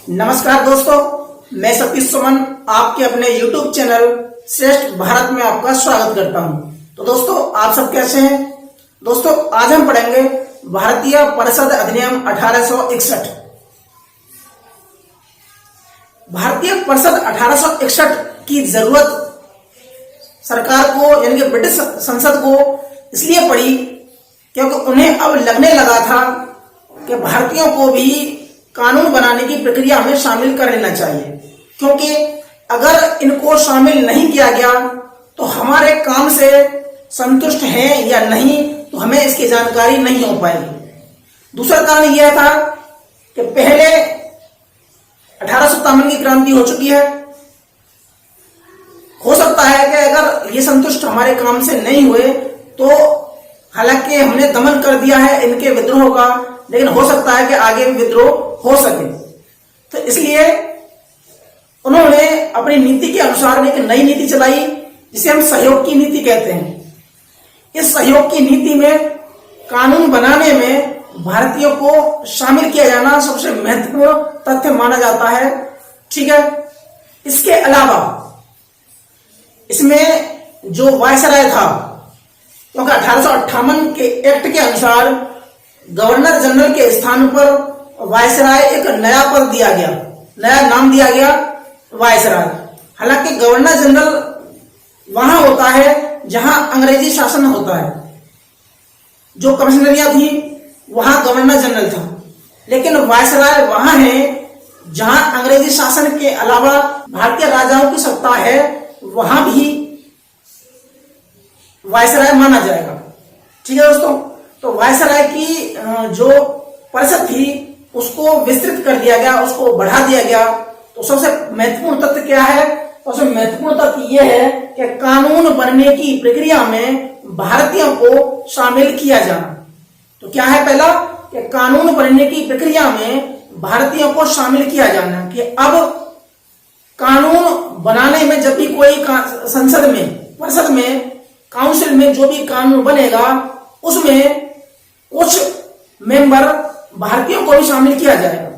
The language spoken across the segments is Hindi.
नमस्कार दोस्तों, मैं सतीश सुमन आपके अपने YouTube चैनल श्रेष्ठ भारत में आपका स्वागत करता हूं। तो दोस्तों, आप सब कैसे हैं? दोस्तों, आज हम पढ़ेंगे भारतीय परिषद अधिनियम 1861। भारतीय परिषद 1861 की जरूरत सरकार को यानी कि ब्रिटिश संसद को इसलिए पड़ी क्योंकि उन्हें अब लगने लगा था कि भारतीयों को भी कानून बनाने की प्रक्रिया में शामिल कर लेना चाहिए, क्योंकि अगर इनको शामिल नहीं किया गया तो हमारे काम से संतुष्ट हैं या नहीं तो हमें इसकी जानकारी नहीं हो पाएगी। दूसरा कारण यह था कि पहले 1857 की क्रांति हो चुकी है। हो सकता है कि अगर ये संतुष्ट हमारे काम से नहीं हुए तो हालांकि हमने दमन कर दिया है इनके विद्रोह का, लेकिन हो सकता है कि आगे भी विद्रोह हो सके। तो इसलिए उन्होंने अपनी नीति के अनुसार एक नई नीति चलाई जिसे हम सहयोग की नीति कहते हैं। इस सहयोग की नीति में कानून बनाने में भारतीयों को शामिल किया जाना सबसे महत्वपूर्ण तथ्य माना जाता है। ठीक है, इसके अलावा इसमें जो वायसराय था, क्योंकि 1858 के एक्ट के अनुसार गवर्नर जनरल के स्थान पर वायसराय एक नया पद दिया गया, नया नाम दिया गया वायसराय। हालांकि गवर्नर जनरल वहां होता है जहां अंग्रेजी शासन होता है। जो कमिश्नरियां थी वहां गवर्नर जनरल था, लेकिन वायसराय वहां है जहां अंग्रेजी शासन के अलावा भारतीय राजाओं की सत्ता है, वहां भी वायसराय माना जाएगा। ठीक है दोस्तों, तो वायसराय की जो परिषद थी उसको विस्तृत कर दिया गया, उसको बढ़ा दिया गया। तो सबसे महत्वपूर्ण तथ्य क्या है? सबसे महत्वपूर्ण तथ्य यह है कि कानून बनने की प्रक्रिया में भारतीयों को शामिल किया जाना। तो क्या है पहला कि कानून बनने की प्रक्रिया में भारतीयों को शामिल किया जाना, कि अब कानून बनाने में जब भी कोई संसद में, परिषद में, काउंसिल में जो भी कानून बनेगा उसमें कुछ मेंबर भारतीयों को भी शामिल किया जाएगा।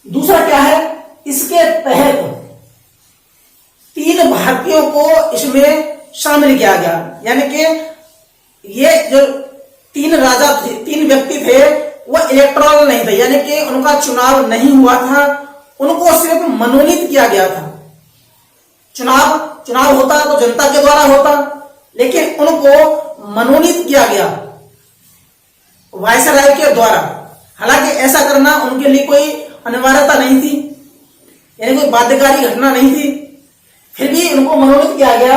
दूसरा क्या है, इसके तहत 3 भारतीयों को इसमें शामिल किया गया, यानी कि ये जो 3 राजा थे, 3 व्यक्ति थे, वो इलेक्टोरल नहीं थे, यानी कि उनका चुनाव नहीं हुआ था, उनको सिर्फ मनोनीत किया गया था। चुनाव होता तो जनता के द्वारा होता, लेकिन उनको मनोनीत किया गया वायसराय के द्वारा। हालांकि ऐसा करना उनके लिए कोई अनिवार्यता नहीं थी, यानी कोई बाध्यकारी घटना नहीं थी, फिर भी उनको मनोनीत किया गया।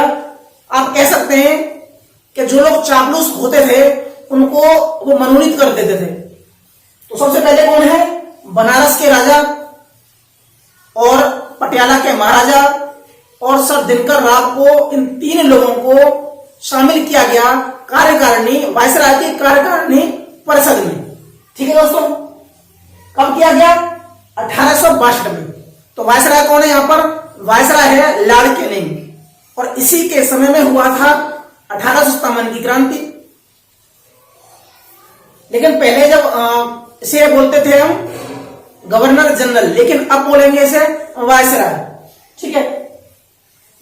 आप कह सकते हैं कि जो लोग चापलूस होते थे उनको वो मनोनीत कर देते थे। तो सबसे पहले कौन है? बनारस के राजा और पटियाला के महाराजा और सर दिनकर राव को, इन 3 लोगों को शामिल किया गया कार्यकारिणी, वायसराय की कार्यकारिणी परिषद में। ठीक है दोस्तों, कब किया गया? 1862 में। तो वायसराय कौन है यहाँ पर? वायसराय है लॉर्ड कैनिंग, और इसी के समय में हुआ था 1857 की क्रांति। लेकिन पहले जब इसे बोलते थे हम गवर्नर जनरल, लेकिन अब बोलेंगे इसे वायसराय। ठीक है,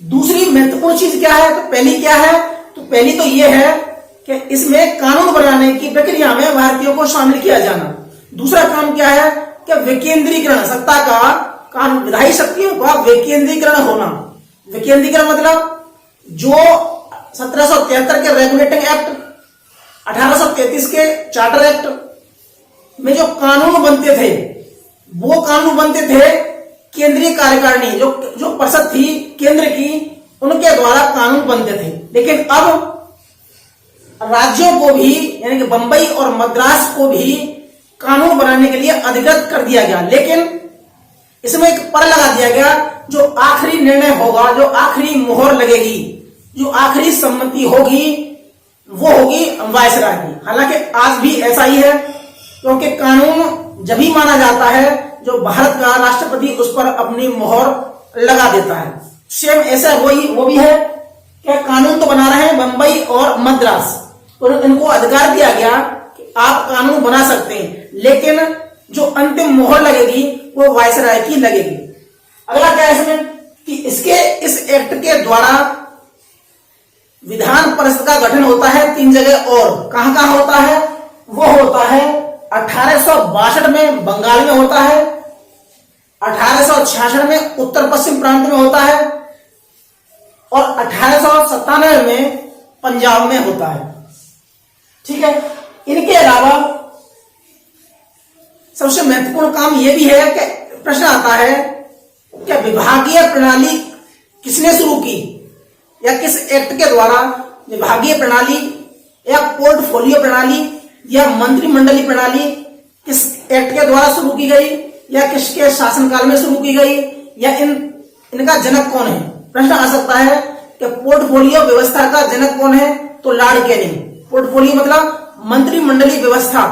दूसरी महत्वपूर्ण चीज क्या है? तो पहली क्या है? तो पहली तो यह है कि इसमें कानून बनाने की प्रक्रिया में भारतीयों को शामिल किया जाना। दूसरा काम क्या है कि विकेंद्रीकरण, सत्ता का, कानून, विधायी शक्तियों का विकेंद्रीकरण होना। विकेंद्रीकरण मतलब जो 1773 के रेगुलेटिंग एक्ट, 1833 के चार्टर एक्ट में जो कानून बनते थे, वो कानून बनते थे केंद्रीय कार्यकारिणी, जो परिषद थी केंद्र की, उनके द्वारा कानून बनते थे। लेकिन अब राज्यों को भी, यानी कि बंबई और मद्रास को भी कानून बनाने के लिए अधिकृत कर दिया गया। लेकिन इसमें एक पर लगा दिया गया, जो आखिरी निर्णय होगा, जो आखिरी मोहर लगेगी, जो आखिरी सम्मति होगी, वो होगी वायसराय की। हालांकि आज भी ऐसा ही है, क्योंकि कानून जब ही माना जाता है जो भारत का राष्ट्रपति उस पर अपनी मोहर लगा देता है। सेम ऐसा वो भी है कि कानून तो बना रहे हैं बंबई और मद्रास, तो इनको अधिकार दिया गया कि आप कानून बना सकते हैं, लेकिन जो अंतिम मोहर लगेगी वो वायसराय की लगेगी। अगला क्या है इसमें कि इस एक्ट के द्वारा विधान परिषद का गठन होता है 3 जगह, और कहां होता है, वो होता है 1862 में बंगाल में होता है, 1866 में उत्तर पश्चिम प्रांत में होता है, और 1897 में पंजाब में होता है। ठीक है। इनके अलावा सबसे महत्वपूर्ण काम यह भी है कि प्रश्न आता है कि विभागीय प्रणाली किसने शुरू की, या किस एक्ट के द्वारा विभागीय प्रणाली या पोर्टफोलियो प्रणाली या मंत्रिमंडलीय प्रणाली किस एक्ट के द्वारा शुरू की गई, या किसके शासनकाल में शुरू की गई, या इनका जनक कौन है। प्रश्न आ सकता है कि पोर्टफोलियो व्यवस्था का जनक कौन है, तो लॉर्ड कैनिंग। पोर्टफोलियो मतलब मंत्रिमंडलीय व्यवस्था,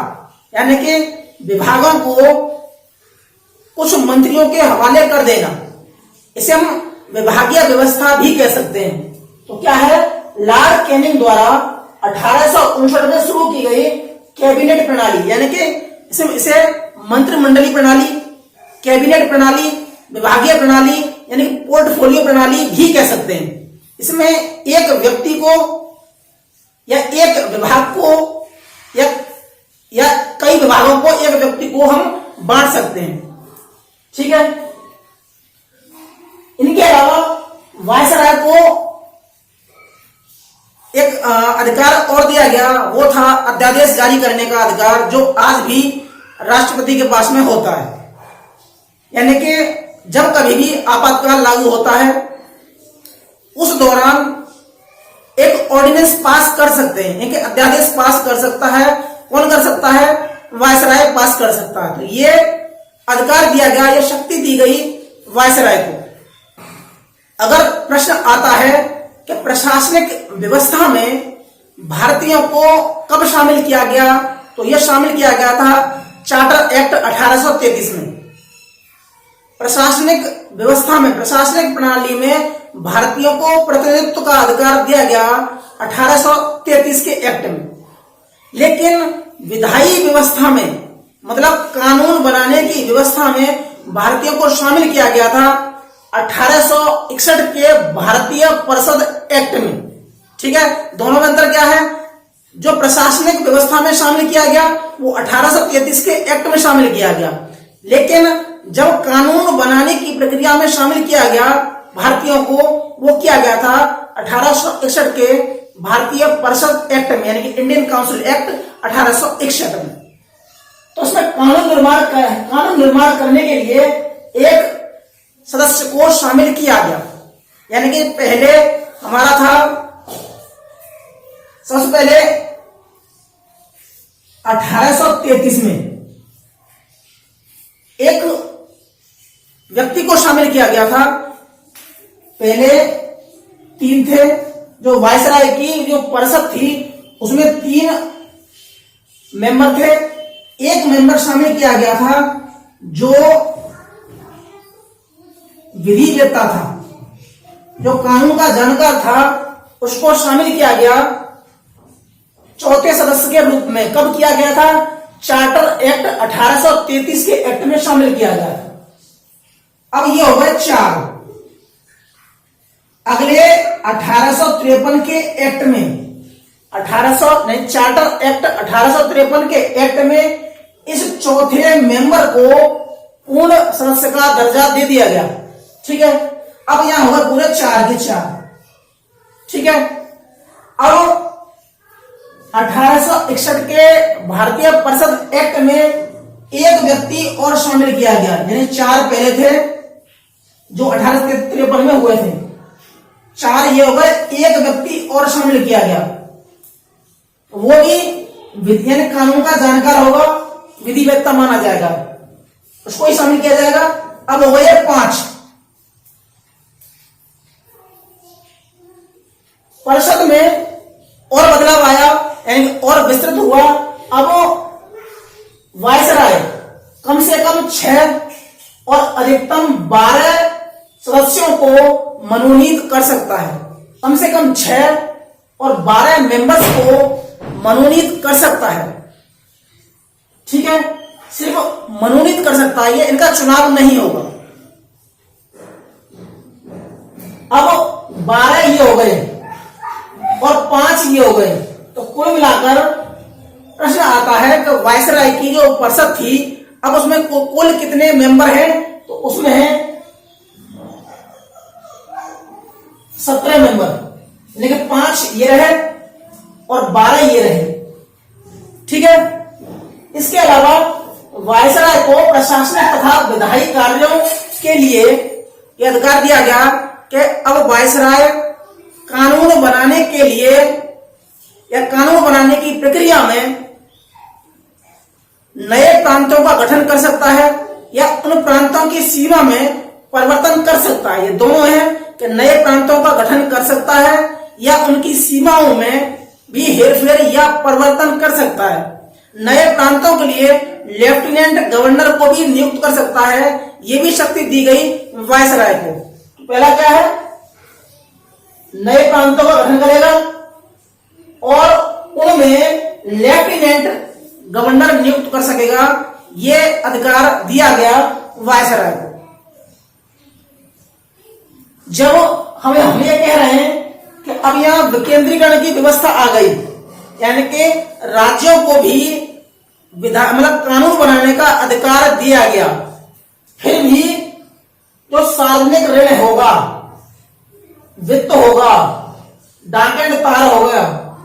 यानी कि विभागों को कुछ मंत्रियों के हवाले कर देना, इसे हम विभागीय व्यवस्था भी कह सकते हैं। तो क्या है, लॉर्ड कैनिंग द्वारा 1859 में शुरू की गई कैबिनेट प्रणाली, यानी कि इसे मंत्रिमंडलीय प्रणाली, कैबिनेट प्रणाली, विभागीय प्रणाली यानी कि पोर्टफोलियो प्रणाली भी कह सकते हैं। इसमें एक व्यक्ति को या एक विभाग को या कई विभागों को एक व्यक्ति को हम बांट सकते हैं। ठीक है। इनके अलावा वायसराय को एक अधिकार और दिया गया, वो था अध्यादेश जारी करने का अधिकार, जो आज भी राष्ट्रपति के पास में होता है। यानी कि जब कभी भी आपातकाल लागू होता है उस दौरान एक ऑर्डिनेंस पास कर सकते हैं, एक अध्यादेश पास कर सकता है। कौन कर सकता है, वायसराय पास कर सकता है। तो ये अधिकार दिया गया, ये शक्ति दी गई वायसराय को। अगर प्रश्न आता है कि प्रशासनिक व्यवस्था में भारतीयों को कब शामिल किया गया, तो यह शामिल किया गया था चार्टर एक्ट 1833 में। प्रशासनिक व्यवस्था में, प्रशासनिक प्रणाली में भारतीयों को प्रतिनिधित्व का अधिकार दिया गया 1833 के एक्ट में। लेकिन विधायी व्यवस्था में, मतलब कानून बनाने की व्यवस्था में भारतीयों को शामिल किया गया था 1861 के भारतीय परिषद एक्ट में। ठीक है। दोनों में अंतर क्या है, जो प्रशासनिक व्यवस्था में शामिल किया गया वो 1833 के एक्ट में शामिल किया गया, लेकिन जब कानून बनाने की प्रक्रिया में शामिल किया गया भारतीयों को, वो किया गया था 1861 के भारतीय परिषद एक्ट में, यानी कि इंडियन काउंसिल एक्ट 1861 में। तो उसमें कानून निर्माण करने के लिए एक सदस्य को शामिल किया गया। यानी कि पहले हमारा था, सबसे पहले 1833 में एक व्यक्ति को शामिल किया गया था। पहले 3 थे, जो वायसराय की जो परिषद थी उसमें 3 मेंबर थे। एक मेंबर शामिल किया गया था जो विधिवेत्ता था, जो कानून का जानकार था, उसको शामिल किया गया चौथे सदस्य के रूप में। कब किया गया था, चार्टर एक्ट 1833 के एक्ट में शामिल किया गया था। अब ये हो गए 4। अगले 1853 के एक्ट में, चार्टर एक्ट 1853 के एक्ट में इस चौथे मेंबर को पूर्ण सदस्य का दर्जा दे दिया गया। ठीक है। अब यहां होगा पूरे 4 के 4। ठीक है। अब 1861 के भारतीय परिषद एक्ट में एक व्यक्ति और शामिल किया गया, यानी 4 पहले थे जो 1853 में हुए थे, 4 ये हो गए, एक व्यक्ति और शामिल किया गया, वो भी यानी कानून का जानकार होगा, विधिवेत्ता माना जाएगा, उसको ही शामिल किया जाएगा। अब हो गए 5। परिषद में और बदलाव आया, यानी और विस्तृत हुआ। अब वायसराय कम से कम 6 और अधिकतम 12 सदस्यों को मनोनीत कर सकता है। कम से कम 6 और 12 मेंबर्स को मनोनीत कर सकता है। ठीक है। सिर्फ मनोनीत कर सकता है, ये इनका चुनाव नहीं होगा। अब 12 ये हो गए और 5 ये हो गए, तो कुल मिलाकर प्रश्न आता है कि वायसराय की जो परिषद थी, अब उसमें कुल कितने मेंबर हैं? तो उसमें है 17 मेंबर, लेकिन 5 ये रहे और 12 ये रहे। ठीक है। इसके अलावा वायसराय को प्रशासनिक तथा विधायी कार्यों के लिए यह अधिकार दिया गया कि अब वायसराय कानून बनाने के लिए या कानून बनाने की प्रक्रिया में नए प्रांतों का गठन कर सकता है या उन प्रांतों की सीमा में परिवर्तन कर सकता है। ये दोनों है कि नए प्रांतों का गठन कर सकता है या उनकी सीमाओं में भी हेरफेर या परिवर्तन कर सकता है। नए प्रांतों के लिए लेफ्टिनेंट गवर्नर को भी नियुक्त कर सकता है, ये भी शक्ति दी गई वायसराय को। पहला क्या है? नए प्रांतों का गठन करेगा और उनमें लेफ्टिनेंट गवर्नर नियुक्त कर सकेगा, ये अधिकार दिया गया वायसराय को। जब हम ये कह रहे हैं कि अब यहां विकेंद्रीकरण की व्यवस्था आ गई, यानी कि राज्यों को भी मतलब कानून बनाने का अधिकार दिया गया, फिर भी जो सार्वजनिक ऋण होगा, वित्त होगा, डाक तार होगा,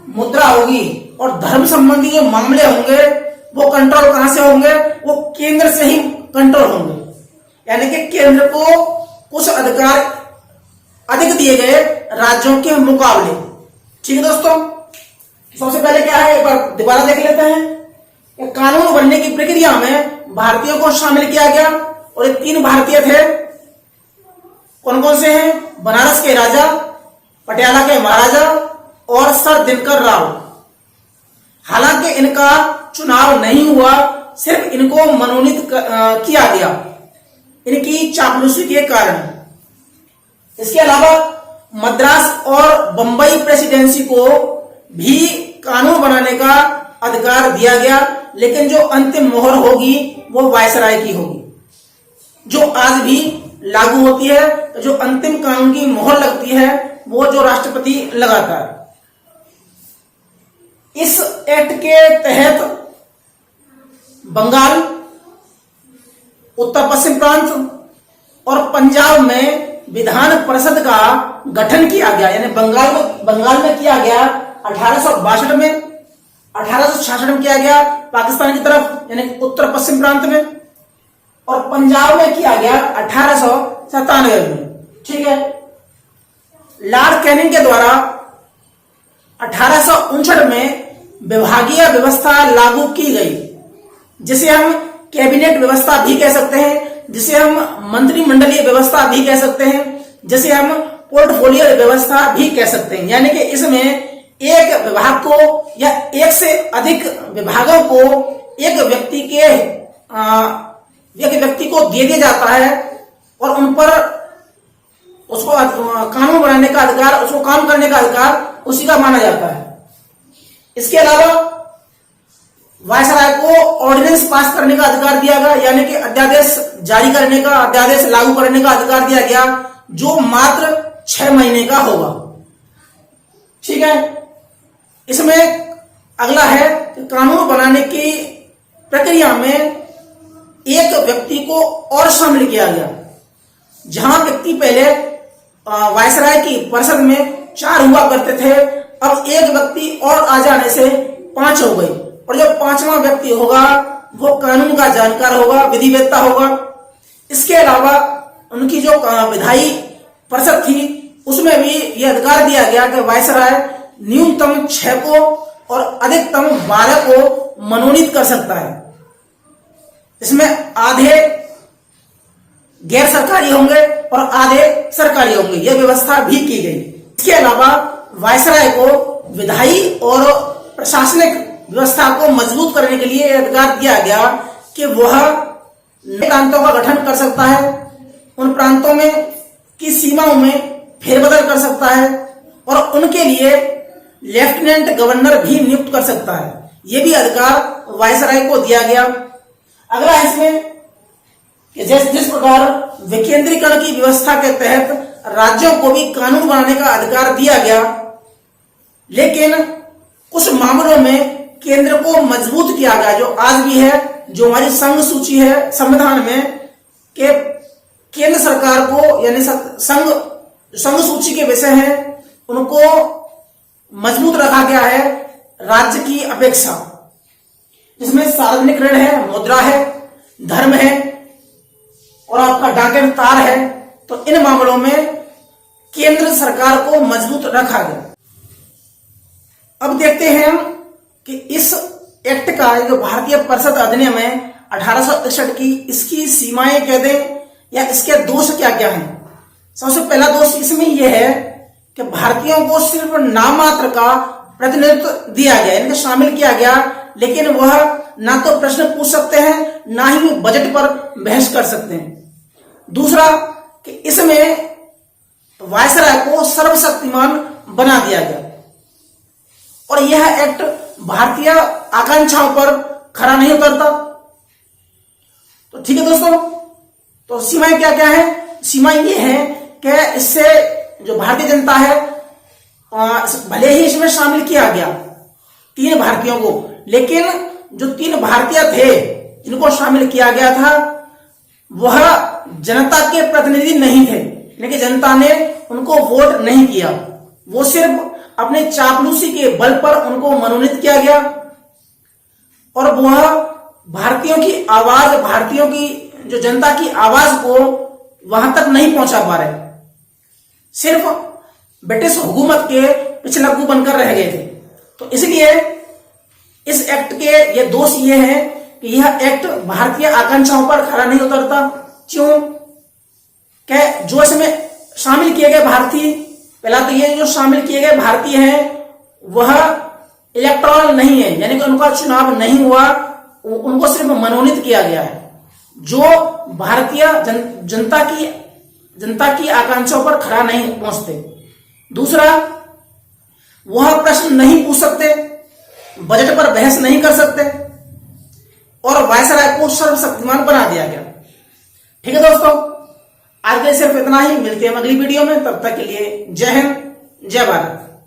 मुद्रा होगी और धर्म संबंधी जो मामले होंगे वो कंट्रोल कहां से होंगे? वो केंद्र से ही कंट्रोल होंगे। यानी कि केंद्र को कुछ अधिकार अधिक दिए गए राज्यों के मुकाबले। ठीक है दोस्तों, सबसे पहले क्या है, एक बार दोबारा देख लेते हैं। कानून बनने की प्रक्रिया में भारतीयों को शामिल किया गया और ये 3 भारतीय थे। कौन कौन से हैं? बनारस के राजा, पटियाला के महाराजा और सर दिनकर राव। हालांकि इनका चुनाव नहीं हुआ, सिर्फ इनको मनोनीत किया गया इनकी चापलूसी के कारण। इसके अलावा मद्रास और बंबई प्रेसिडेंसी को भी कानून बनाने का अधिकार दिया गया, लेकिन जो अंतिम मोहर होगी वो वायसराय की होगी, जो आज भी लागू होती है। जो अंतिम कानून की मोहर लगती है वो जो राष्ट्रपति लगाता है। इस एक्ट के तहत बंगाल, उत्तर पश्चिम प्रांत और पंजाब में विधान परिषद का गठन किया गया। यानी बंगाल में किया गया 1862 में, 1866 में किया गया पाकिस्तान की तरफ यानी उत्तर पश्चिम प्रांत में, और पंजाब में किया गया 1897 में। ठीक है। लॉर्ड कैनिंग के द्वारा 1859 में विभागीय व्यवस्था लागू की गई, जिसे हम कैबिनेट व्यवस्था भी कह सकते हैं, जिसे हम मंत्रिमंडलीय व्यवस्था भी कह सकते हैं, जिसे हम पोर्टफोलियो व्यवस्था भी कह सकते हैं। यानी कि इसमें एक विभाग को या एक से अधिक विभागों को एक व्यक्ति को दे दिया जाता है और उन पर उसको कानून बनाने का अधिकार, उसको काम करने का अधिकार उसी का माना जाता है। इसके अलावा वायसराय को ऑर्डिनेंस पास करने का अधिकार दिया गया, यानी कि अध्यादेश जारी करने का, अध्यादेश लागू करने का अधिकार दिया गया, जो मात्र 6 महीने का होगा। ठीक है। इसमें अगला है कि कानून बनाने की प्रक्रिया में एक व्यक्ति को और शामिल किया गया। जहां व्यक्ति पहले वायसराय की परिषद में 4 हुआ करते थे, अब एक व्यक्ति और आ जाने से 5 हो गई, और जो 5वां व्यक्ति होगा वो कानून का जानकार होगा, विधिवेत्ता होगा। इसके अलावा उनकी जो विधायी परिषद थी उसमें भी यह अधिकार दिया गया कि वायसराय न्यूनतम 6 को और अधिकतम 12 को मनोनीत कर सकता है। इसमें आधे गैर सरकारी होंगे और आधे सरकारी होंगे, यह व्यवस्था भी की गई। इसके अलावा वायसराय को विधायी और प्रशासनिक व्यवस्था को मजबूत करने के लिए अधिकार दिया गया कि वह नए प्रांतों का गठन कर सकता है, उन प्रांतों में की सीमाओं में फेरबदल कर सकता है और उनके लिए लेफ्टिनेंट गवर्नर भी नियुक्त कर सकता है। यह भी अधिकार वायसराय को दिया गया। अगला है इसमें कि जिस प्रकार विकेंद्रीकरण की व्यवस्था के तहत राज्यों को भी कानून बनाने का अधिकार दिया गया, लेकिन कुछ मामलों में केंद्र को मजबूत किया गया, जो आज भी है, जो हमारी संघ सूची है संविधान में, कि केंद्र सरकार को यानी संघ सूची के विषय हैं उनको मजबूत रखा गया है राज्य की अपेक्षा, जिसमें सार्वजनिक ऋण है, मुद्रा है, धर्म है और आपका डाकघर तार है। तो इन मामलों में केंद्र सरकार को मजबूत रखा गया। अब देखते हैं हम कि इस एक्ट का जो भारतीय परिषद अधिनियम है 1861 की, इसकी सीमाएं कह दें या इसके दोष क्या क्या हैं। सबसे पहला दोष इसमें यह है कि भारतीयों को सिर्फ नाममात्र का प्रतिनिधित्व दिया गया, इनको शामिल किया गया, लेकिन वह ना तो प्रश्न पूछ सकते हैं ना ही बजट पर बहस कर सकते हैं। दूसरा कि इसमें वायसराय को सर्वशक्तिमान बना दिया गया और यह एक्ट भारतीय आकांक्षाओं पर खरा नहीं उतरता। तो ठीक है दोस्तों, तो सीमाएं क्या क्या है? सीमाएं ये है कि इससे जो भारतीय जनता है, भले ही इसमें शामिल किया गया 3 भारतीयों को, लेकिन जो 3 भारतीय थे जिनको शामिल किया गया था वह जनता के प्रतिनिधि नहीं थे, लेकिन जनता ने उनको वोट नहीं किया, वो सिर्फ अपने चापलूसी के बल पर उनको मनोनीत किया गया और वह भारतीयों की आवाज, भारतीयों की जो जनता की आवाज को वहां तक नहीं पहुंचा पा रहे, सिर्फ ब्रिटिश हुकूमत के पिछलग्गू बनकर रह गए थे। तो इसलिए इस एक्ट के ये दोष ये है कि यह एक्ट भारतीय आकांक्षाओं पर खरा नहीं उतरता। क्यों? कि जो इसमें शामिल किए गए भारतीय, पहला तो ये जो शामिल किए गए भारतीय हैं वह इलेक्टोरल नहीं है, यानी कि उनका चुनाव नहीं हुआ, उनको सिर्फ मनोनीत किया गया है, जो भारतीय जनता की आकांक्षाओं पर खरा नहीं पहुंचते। दूसरा, वह प्रश्न नहीं पूछ सकते, बजट पर बहस नहीं कर सकते और वायसराय को सर्वशक्तिमान बना दिया गया। ठीक है दोस्तों, आज के लिए सिर्फ इतना ही। मिलते हैं अगली वीडियो में, तब तक के लिए जय हिंद, जय भारत।